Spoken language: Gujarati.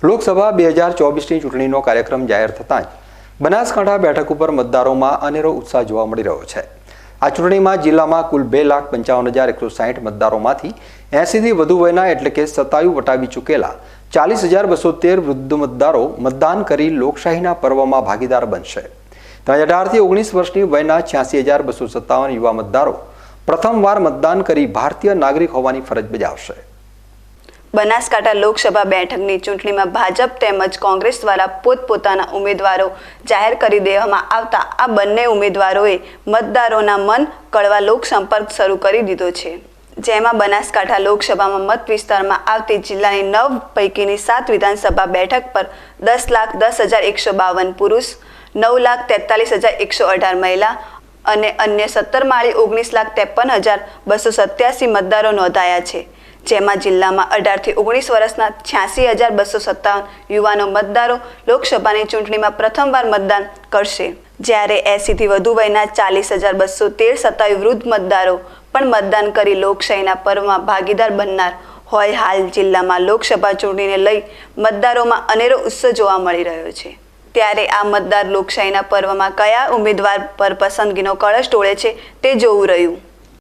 લોકસભા 2024ની ચૂંટણીનો કાર્યક્રમ જાહેર થતાં જ બનાસકાંઠા બેઠક ઉપર મતદારોમાં અનેરો ઉત્સાહ જોવા મળી રહ્યો છે। આ ચૂંટણીમાં જિલ્લામાં કુલ 2,55,160 મતદારોમાંથી 80થી વધુ વયના એટલે કે 27 વટાવી ચૂકેલા 40,213 વૃદ્ધ મતદારો મતદાન કરી લોકશાહીના પર્વમાં ભાગીદાર બનશે। 18થી 19 વર્ષની વયના 86,257 યુવા મતદારો પ્રથમવાર મતદાન કરી ભારતીય નાગરિક હોવાની ફરજ બજાવશે। બનાસકાંઠા લોકસભા બેઠકની ચૂંટણીમાં ભાજપ તેમજ કોંગ્રેસ દ્વારા પોતપોતાના ઉમેદવારો જાહેર કરી દેવામાં આવતા આ બંને ઉમેદવારોએ મતદારોના મન કળવા લોકસંપર્ક શરૂ કરી દીધો છે। જેમાં બનાસકાંઠા લોકસભામાં મત વિસ્તારમાં આવતી જિલ્લાની 9 પૈકીની 7 વિધાનસભા બેઠક પર 10,10,152 પુરુષ, 9,43,118 મહિલા અને અન્ય 17 માળી 19,53,287 મતદારો નોંધાયા છે। જેમાં જિલ્લામાં 18થી 19 વર્ષના 86,257 યુવાનો મતદારો લોકસભાની ચૂંટણીમાં પ્રથમવાર મતદાન કરશે, જ્યારે 80થી વધુ વયના 40,213 સતાવી વૃદ્ધ મતદારો પણ મતદાન કરી લોકશાહીના પર્વમાં ભાગીદાર બનનાર હોય। હાલ જિલ્લામાં લોકસભા ચૂંટણીને લઈ મતદારોમાં અનેરો ઉત્સાહ જોવા મળી રહ્યો છે। ત્યારે આ મતદાર લોકશાહીના પર્વમાં કયા ઉમેદવાર પર પસંદગીનો કળશ ટોળે છે તે જોવું રહ્યું।